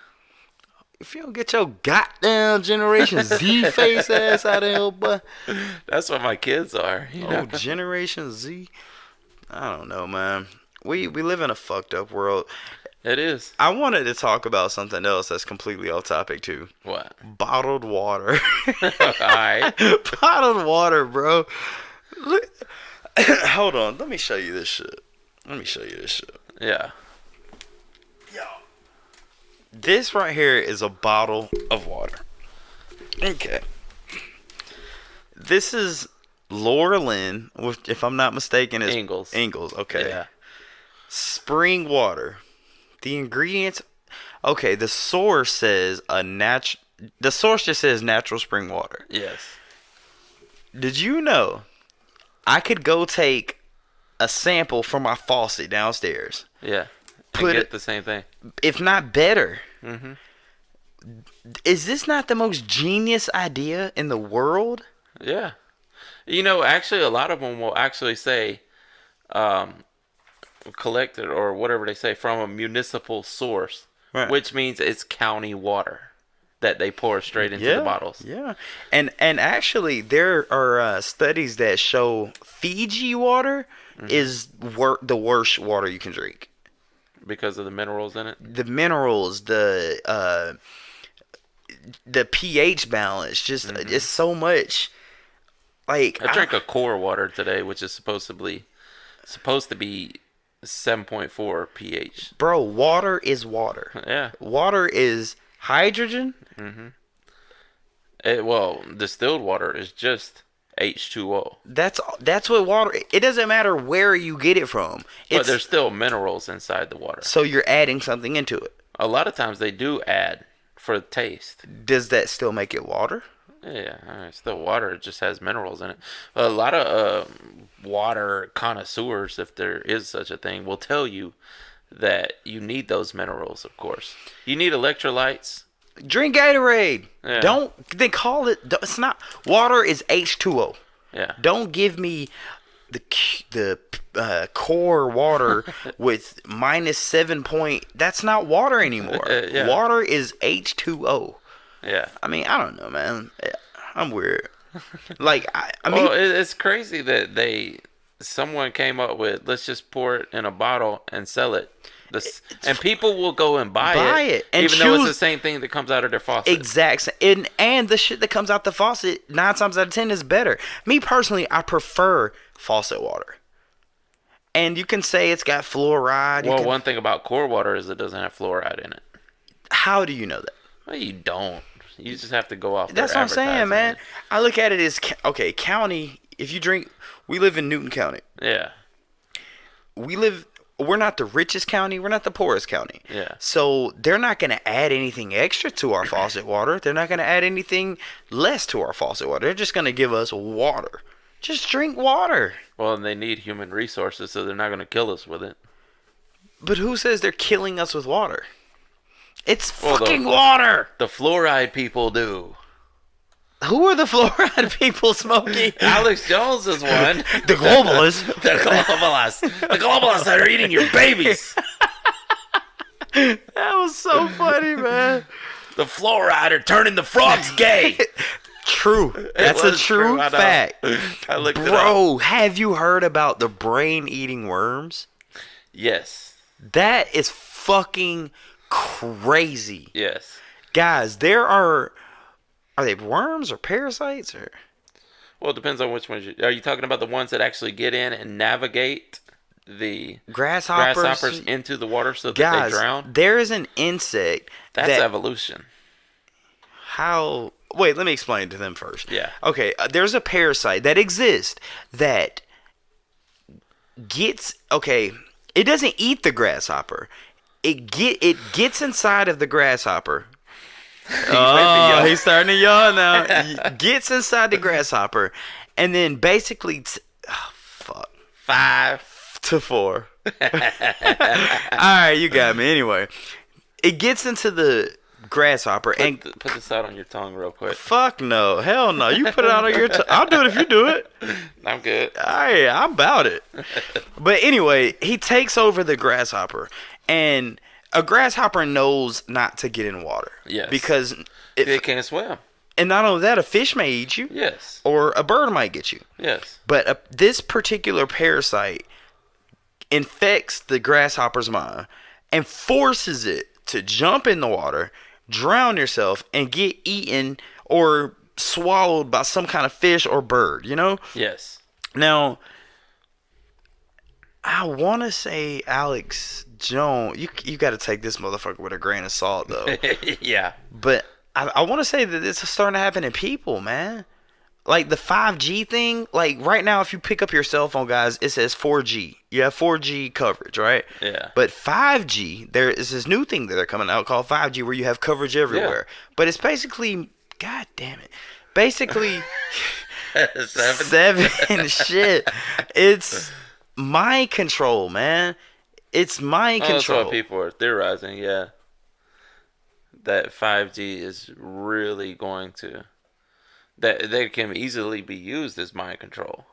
If you don't get your goddamn Generation Z face ass out of here, boy. That's what my kids are. Oh, Generation Z? I don't know, man. We live in a fucked up world. It is. I wanted to talk about something else that's completely off topic, too. What? Bottled water. Alright. Bottled water, bro. Look. Hold on. Let me show you this shit. Yeah. This right here is a bottle of water. Okay. This is Laura Lynn, if I'm not mistaken, is Ingalls. Okay. Yeah. Spring water. The ingredients. Okay, the source says the source just says natural spring water. Yes. Did you know I could go take a sample from my faucet downstairs? Yeah. Put it the same thing, if not better. Mm-hmm. Is this not the most genius idea in the world? Yeah. Actually, a lot of them will actually say, collected or whatever they say from a municipal source, right, which means it's county water that they pour straight into the bottles. Yeah. And actually, there are studies that show Fiji water is the worst water you can drink. Because of the minerals in it? The minerals, the pH balance, just it's so much. Like I drank a core water today, which is supposed to be 7.4 pH. Bro, water is water. Yeah. Water is hydrogen. Distilled water is just H2O. That's what water. It doesn't matter where you get it from. But there's still minerals inside the water. So you're adding something into it. A lot of times they do add for taste. Does that still make it water? Yeah, it's still water. It just has minerals in it. A lot of water connoisseurs, if there is such a thing, will tell you that you need those minerals, of course. You need electrolytes. Drink Gatorade. Yeah. They call it. It's not. Water is H2O. Yeah. Don't give me the core water with -7 point. That's not water anymore. Yeah. Water is H2O. Yeah. I mean, I don't know, man. I'm weird. Like, I mean, well, it's crazy that they someone came up with, let's just pour it in a bottle and sell it. And people will go and buy it and even though it's the same thing that comes out of their faucet. Exactly. And the shit that comes out the faucet 9 times out of 10 is better. Me personally, I prefer faucet water. And you can say it's got fluoride. Well, one thing about core water is it doesn't have fluoride in it. How do you know that? Well, you don't. You just have to go off. That's what I'm saying, man. I look at it as county. If you drink, we live in Newton County. Yeah. We're not the richest county. We're not the poorest county. Yeah. So they're not going to add anything extra to our faucet water. They're not going to add anything less to our faucet water. They're just going to give us water. Just drink water. Well, and they need human resources, so they're not going to kill us with it. But who says they're killing us with water? It's fucking water. The fluoride people do. Who are the fluoride people, Smokey? Alex Jones is one. The globalists. The globalists. The globalists that are eating your babies. That was so funny, man. The fluoride are turning the frogs gay. True. That's a true fact. I looked it up. Bro, have you heard about the brain-eating worms? Yes. That is fucking crazy. Yes. Guys, there are they worms or parasites or? Well, it depends on which ones. Are you talking about the ones that actually get in and navigate the grasshoppers into the water so that they drown? There is an insect. That's evolution. How? Wait, let me explain to them first. Yeah. Okay, there's a parasite that exists that gets. Okay, it doesn't eat the grasshopper. It gets inside of the grasshopper. He's starting to yawn now. Gets inside the grasshopper, and then basically, 5-4. All right, you got me. Anyway, it gets into the grasshopper and put this out on your tongue real quick. Fuck no, hell no. You put it out on your tongue. I'll do it if you do it. I'm good. All right, I'm about it. But anyway, he takes over the grasshopper, and a grasshopper knows not to get in water. Yes. Because it can't swim. And not only that, a fish may eat you. Yes. Or a bird might get you. Yes. But this particular parasite infects the grasshopper's mind and forces it to jump in the water, drown yourself, and get eaten or swallowed by some kind of fish or bird, you know? Yes. Now, I want to say Alex Jones. You got to take this motherfucker with a grain of salt, though. Yeah. But I want to say that this is starting to happen in people, man. Like the 5G thing. Like right now, if you pick up your cell phone, guys, it says 4G. You have 4G coverage, right? Yeah. But 5G, there is this new thing that they're coming out called 5G where you have coverage everywhere. Yeah. But it's basically, god damn it, basically 7 shit. It's mind control, man. It's mind control. That's what people are theorizing, yeah. That 5G is really going to... That they can easily be used as mind control.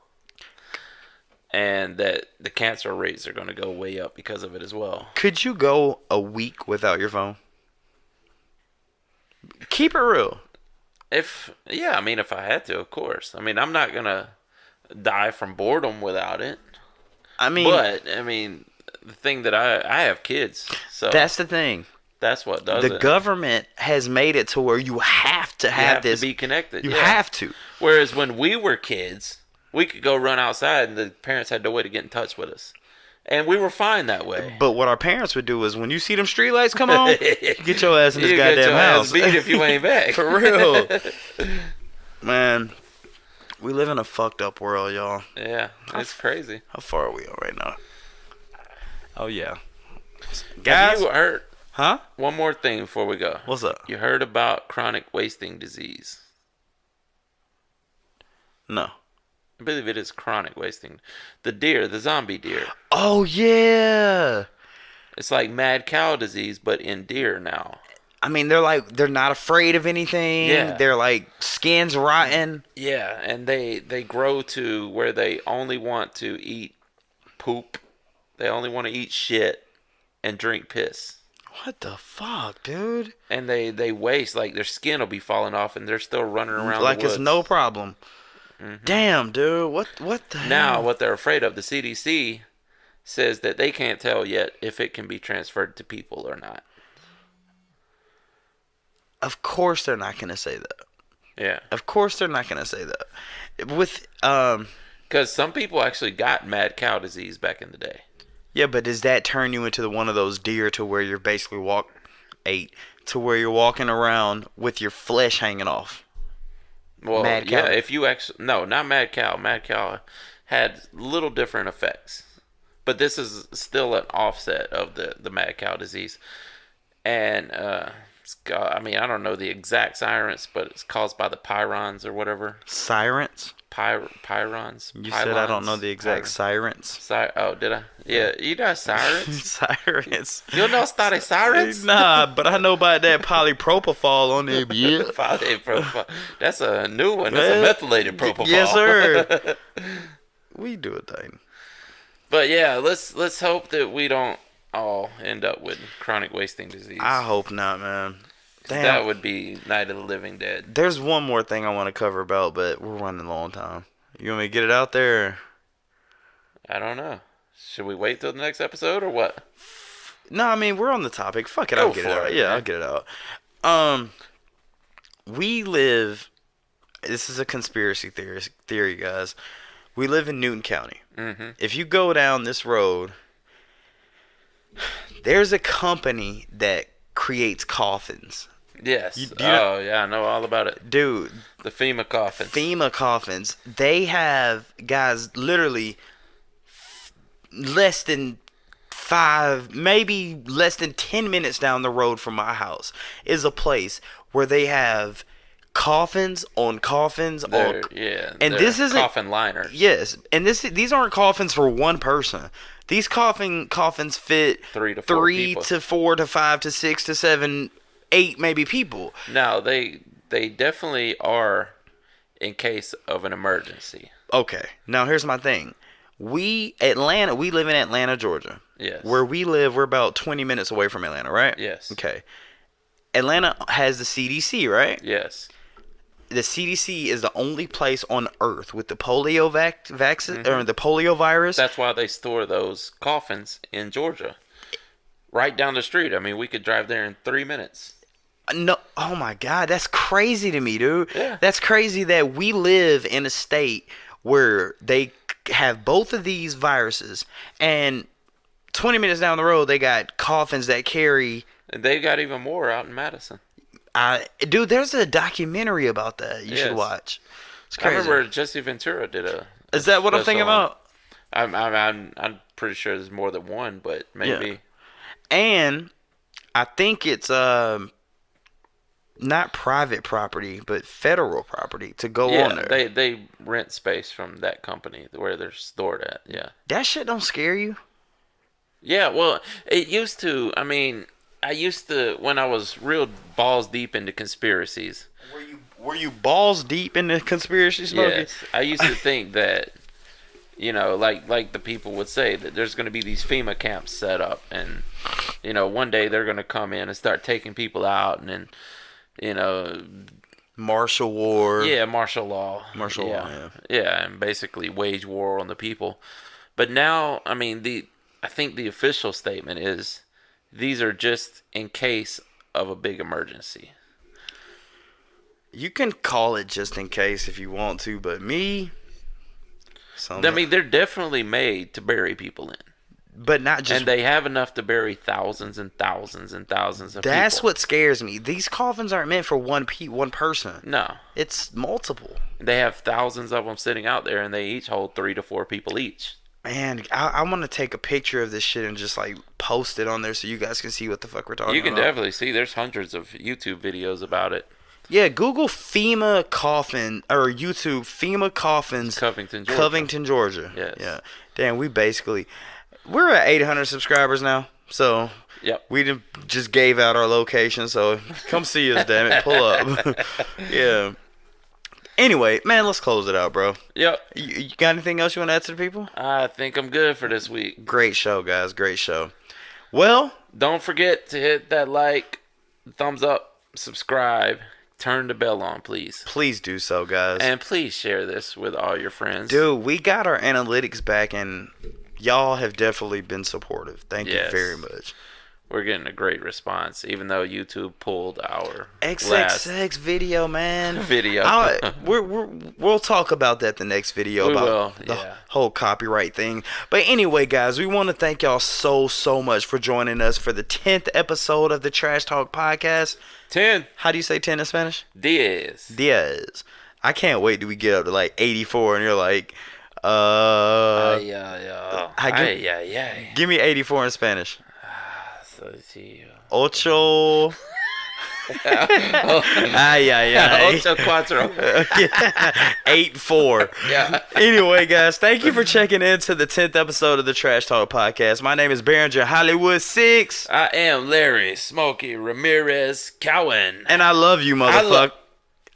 And that the cancer rates are going to go way up because of it as well. Could you go a week without your phone? Keep it real. If I had to, of course. I mean, I'm not going to die from boredom without it. But the thing that I have kids, so that's the thing. That's what does it. The government has made it to where you have to have this. To be connected. You have to. Whereas when we were kids, we could go run outside and the parents had no way to get in touch with us. And we were fine that way. But what our parents would do is when you see them streetlights come on, get your ass in this goddamn house. Beat if you ain't back. For real. Man, we live in a fucked up world, y'all. Yeah, it's crazy. How far are we on right now? Oh, yeah. Guys, have you heard... Huh? One more thing before we go. What's up? You heard about chronic wasting disease? No. I believe it is chronic wasting. The zombie deer. Oh, yeah. It's like mad cow disease, but in deer now. I mean, they're not afraid of anything. Yeah. They're like skins rotten. Yeah, and they grow to where they only want to eat poop. They only want to eat shit and drink piss. What the fuck, dude? And they waste, like their skin will be falling off and they're still running around like the woods. It's no problem. Mm-hmm. Damn, dude. What the hell? Now, what they're afraid of, the CDC says that they can't tell yet if it can be transferred to people or not. Of course they're not going to say that. Yeah. Of course they're not going to say that. Because some people actually got mad cow disease back in the day. Yeah, but does that turn you into one of those deer to where you're basically where you're walking around with your flesh hanging off? Well, mad cow. Yeah, if you actually... No, not mad cow. Mad cow had little different effects. But this is still an offset of the mad cow disease. And, I don't know the exact sirens, but it's caused by the pyrons or whatever. Sirens? Pyrons? You said I don't know the exact sirens. Oh, did I? Yeah, you know sirens? Sirens. You know study sirens? Nah, but I know about that polypropofol on there, yeah. Polypropofol. That's a new one. That's a methylated propofol. Yes, sir. We do a thing. But yeah, let's hope that we don't all end up with chronic wasting disease. I hope not, man. Damn. That would be Night of the Living Dead. There's one more thing I want to cover about, but we're running low on time. You want me to get it out there? I don't know. Should we wait till the next episode or what? No, I mean, we're on the topic. Fuck it, I'll get it out. Yeah, I'll get it out. We live... This is a conspiracy theory, guys. We live in Newton County. Mm-hmm. If you go down this road, there's a company that creates coffins. Yes. Yeah, I know all about it. Dude. The FEMA coffins. FEMA coffins. They have, guys, literally less than 5, maybe less than 10 minutes down the road from my house is a place where they have coffins on coffins on. Yeah. And this isn't coffin liners. Yes. And these aren't coffins for one person. These coffins fit 3 to 4 to 5 to 6 to 7, 8 maybe people. Now they definitely are in case of an emergency. Okay. Now here's my thing. We live in Atlanta, Georgia. Yes. Where we live, we're about 20 minutes away from Atlanta, right? Yes. Okay. Atlanta has the CDC, right? Yes. The CDC is the only place on Earth with the polio vaccine or the polio virus. That's why they store those coffins in Georgia, right down the street. I mean, we could drive there in 3 minutes. No, oh my God, that's crazy to me, dude. Yeah. That's crazy that we live in a state where they have both of these viruses, and 20 minutes down the road, they got coffins that carry. And they got even more out in Madison. Dude, there's a documentary about that you should watch. It's crazy. I remember Jesse Ventura did a. Is that what I'm thinking about? I'm pretty sure there's more than one, but maybe. Yeah. And I think it's not private property, but federal property to go on there. They rent space from that company where they're stored at. Yeah. That shit don't scare you? Yeah, well, it used to. I mean, I used to, when I was real balls deep into conspiracies. Were you balls deep into conspiracy smoking? Yes. I used to think that, like the people would say, that there's going to be these FEMA camps set up, and, one day they're going to come in and start taking people out, and then, martial war. Yeah, martial law. Martial law, yeah. Yeah, and basically wage war on the people. But now, I mean, I think the official statement is, these are just in case of a big emergency. You can call it just in case if you want to, but they're definitely made to bury people in. But not just... And they have enough to bury thousands and thousands and thousands of people. That's what scares me. These coffins aren't meant for one person. No. It's multiple. They have thousands of them sitting out there, and they each hold 3 to 4 people each. Man, I want to take a picture of this shit and just post it on there so you guys can see what the fuck we're talking about. You can definitely see. There's hundreds of YouTube videos about it. Yeah, Google FEMA coffin or YouTube FEMA coffins. Covington, Georgia. Yes. Yeah. Damn, we're at 800 subscribers now. So yep. We just gave out our location. So come see us, damn it. Pull up. Yeah. Anyway, man, let's close it out, bro. Yep. You got anything else you want to add to the people? I think I'm good for this week. Great show, guys. Great show. Well, don't forget to hit that like, thumbs up, subscribe, turn the bell on, please. Please do so, guys. And please share this with all your friends. Dude, we got our analytics back, and y'all have definitely been supportive. Thank you very much. We're getting a great response, even though YouTube pulled our XXX video, man. Video. We'll talk about that the next video about the whole copyright thing. But anyway, guys, we want to thank y'all so much for joining us for the 10th episode of the Trash Talk Podcast. 10. How do you say 10 in Spanish? 10. I can't wait till we get up to like 84 and you're like, give me 84 in Spanish. Ocho. Ocho cuatro. 8-4. Yeah. Anyway, guys, thank you for checking in to the 10th episode of the Trash Talk Podcast. My name is Behringer Hollywood 6. I am Larry Smokey Ramirez Cowan. And I love you, motherfucker.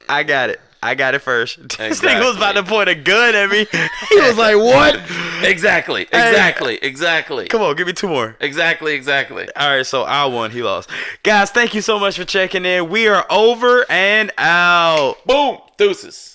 I got it. I got it first. Exactly. This nigga was about to point a gun at me. He was like, what? Exactly. Come on, give me 2 more. Exactly. All right, so I won. He lost. Guys, thank you so much for checking in. We are over and out. Boom. Deuces.